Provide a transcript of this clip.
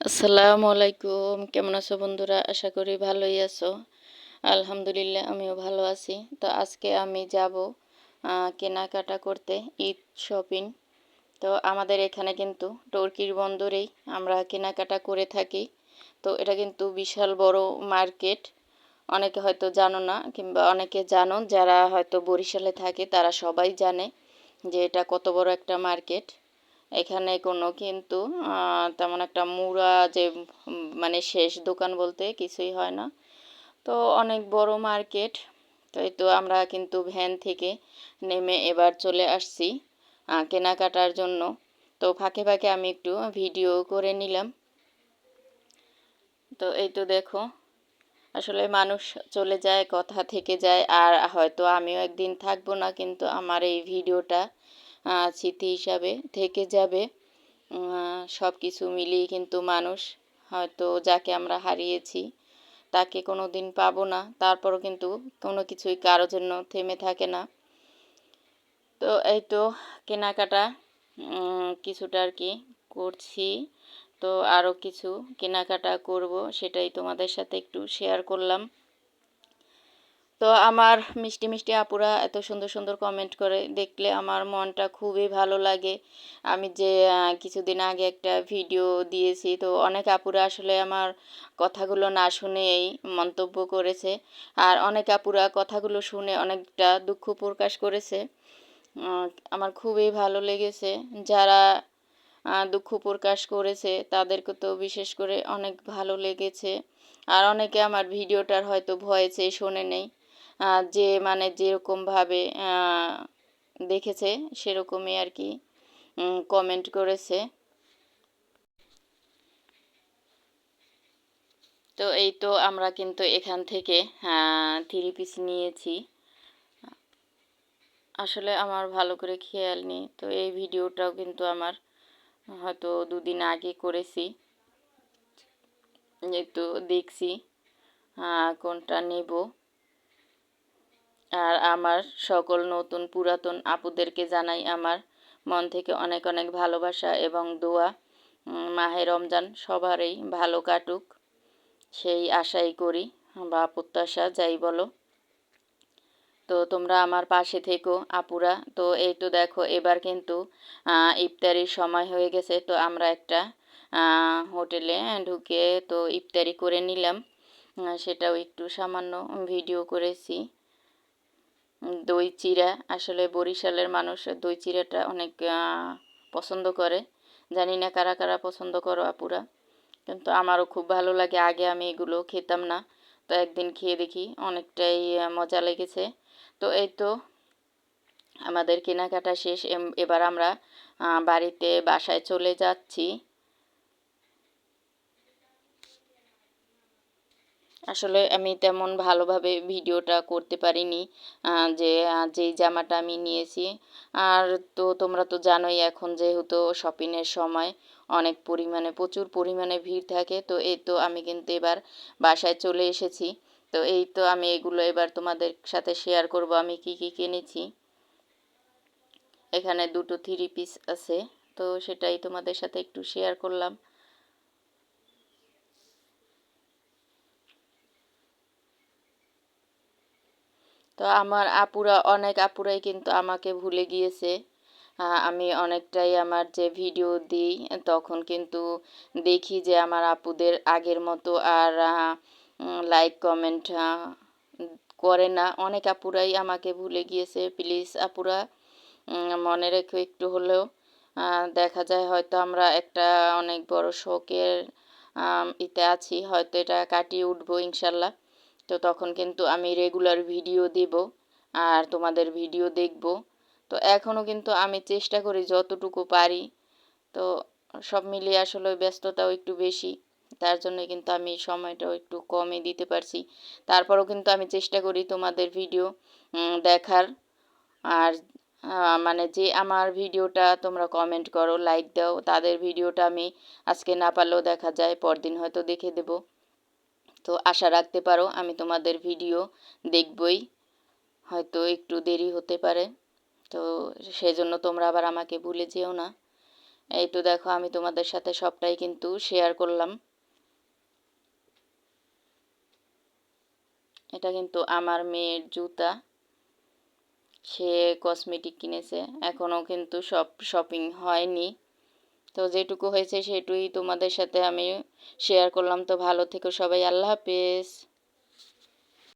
আসসালামু আলাইকুম, কেমন আছো বন্ধুরা? আশা করি ভালোই আছো। আলহামদুলিল্লাহ আমিও ভালো আছি। তো আজকে আমি যাব কেনাকাটা করতে, ঈদ শপিং। তো আমাদের এখানে কিন্তু টর্কির বন্দরেই আমরা কেনাকাটা করে থাকি। তো এটা কিন্তু বিশাল বড় মার্কেট। অনেকে হয়তো জানো না, কিংবা অনেকে জানো, যারা হয়তো বরিশালে থাকে তারা সবাই জানে যে এটা কত বড় একটা মার্কেট। এখানে কোনো কিন্তু তেমন একটা মুড়া যে মানে শেষ দোকান বলতে কিছুই হয় না। তো অনেক বড় মার্কেট। তো এই তো আমরা কিন্তু ভ্যান থেকে নেমে এবার চলে আসছি কেনাকাটার জন্য। তো ফাঁকে ফাঁকে আমি একটু ভিডিও করে নিলাম। তো এই তো দেখো, আসলে মানুষ চলে যায়, কথা থেকে যায়, আর হয়তো আমিও একদিন থাকবো না, কিন্তু আমার এই ভিডিওটা স্মৃতি হিসাবে থেকে যাবে। সব কিছু মিলিয়ে কিন্তু মানুষ হয়তো যাকে আমরা হারিয়েছি তাকে কোনো দিন পাবো না, তারপরও কিন্তু কোনো কিছুই কারোর জন্য থেমে থাকে না। তো এই তো কেনাকাটা কিছুটা আর কি করছি। তো আরও কিছু কেনাকাটা করব, সেটাই তোমাদের সাথে একটু শেয়ার করলাম। তো আমার মিষ্টি মিষ্টি আপুরা এত সুন্দর সুন্দর কমেন্ট করে দেখলে আমার মনটা খুবই ভালো লাগে। আমি যে কিছুদিন আগে একটা ভিডিও দিয়েছি, তো অনেক আপুরা আসলে আমার কথাগুলো না শুনেই মন্তব্য করেছে, আর অনেক আপুরা কথাগুলো শুনে অনেকটা দুঃখ প্রকাশ করেছে। আমার খুবই ভালো লেগেছে। যারা দুঃখ প্রকাশ করেছে তাদেরকে তো বিশেষ করে অনেক ভালো লেগেছে। আর অনেকে আমার ভিডিওটার হয়তো ভয়েসে শোনে নেই, যে মানে যেরকমভাবে দেখেছে সেরকমই আর কি কমেন্ট করেছে। তো এই তো আমরা কিন্তু এখান থেকে 3 পিস নিয়েছি। আসলে আমার ভালো করে খেয়াল নেই, তো এই ভিডিওটাও কিন্তু আমার হয়তো 2 দিন আগে করেছি। এই তো দেখছি কোনটা নেব। আর আমার সকল নতুন পুরাতন আপুদেরকে জানাই আমার মন থেকে অনেক অনেক ভালোবাসা এবং দোয়া। মাহে রমজান সবারই ভালো কাটুক, সেই আশাই করি, বা প্রত্যাশা যাই বলো। তো তোমরা আমার পাশে থেকো আপুরা। তো এই তো দেখো, এবার কিন্তু ইফতারির সময় হয়ে গেছে। তো আমরা একটা হোটেলে ঢুকে তো ইফতারি করে নিলাম। সেটাও একটু সামান্য ভিডিও করেছি। দই চিড়া, আসলে বরিশালের মানুষ দই চিড়াটা অনেক পছন্দ করে। জানি না কারা কারা পছন্দ করো আপুরা, কিন্তু আমারও খুব ভালো লাগে। আগে আমি এগুলো খেতাম না, তো একদিন খেয়ে দেখি, অনেকটাই মজা লেগেছে। তো এই তো আমাদের কেনাকাটা শেষ। এবার আমরা বাসায় চলে যাচ্ছি। আসলে আমি তেমন ভালোভাবে ভিডিওটা করতে পারিনি, যে যেই জামাটা আমি নিয়েছি। আর তো তোমরা তো জানোই, এখন যেহেতু শপিংয়ের সময় অনেক পরিমাণে, প্রচুর পরিমাণে ভিড় থাকে। তো এই তো আমি কিন্তু এবার বাসায় চলে এসেছি। তো এই তো আমি এগুলো এবার তোমাদের সাথে শেয়ার করব আমি কি কি কিনেছি। এখানে 2 3 পিস আছে, তো সেটাই তোমাদের সাথে একটু শেয়ার করলাম। তো আমার অনেক আপুরাই কিন্তু আমাকে ভুলে গিয়েছে। আমি অনেকটাই আমার যে ভিডিও দিই, তখন কিন্তু দেখি যে আমার আপুদের আগের মতো আর লাইক কমেন্ট করে না। অনেক আপুরাই আমাকে ভুলে গিয়েছে। প্লিজ আপুরা, মনে রেখো একটু হলেও। দেখা যায় হয়তো আমরা একটা অনেক বড় শোকের ইতে আছি, হয়তো এটা কাটিয়ে উঠবো ইনশাল্লাহ। তো তখন কিন্তু আমি রেগুলার ভিডিও দেব, আর তোমাদের ভিডিও দেখব। তো এখনও কিন্তু আমি চেষ্টা করি যতটুকু পারি। তো সব মিলিয়ে আসলে ব্যস্ততাও একটু বেশি, তার জন্য কিন্তু আমি সময়টাও একটু কমই দিতে পারছি। তারপরেও কিন্তু আমি চেষ্টা করি তোমাদের ভিডিও দেখার। আর মানে যে আমার ভিডিওটা তোমরা কমেন্ট করো, লাইক দাও, তাদের ভিডিওটা আমি আজকে না পারলেও দেখা যায় পরদিন হয়তো দেখে দেব। তো আশা রাখতে পারো আমি তোমাদের ভিডিও দেখবই, হয়তো একটু দেরি হতে পারে। তো সেজন্য তোমরা আবার আমাকে ভুলে যেও না। এই তো দেখো আমি তোমাদের সাথে সবটাই কিন্তু শেয়ার করলাম। এটা কিন্তু আমার মেয়ের জুতা, সে কসমেটিক কিনেছে, এখনও কিন্তু সব শপিং হয়নি। তো যেটুকু হয়েছে সেটুই তোমাদের সাথে আমি শেয়ার করলাম। তো ভালো থেকো সবাই, আল্লাহ হাফেজ।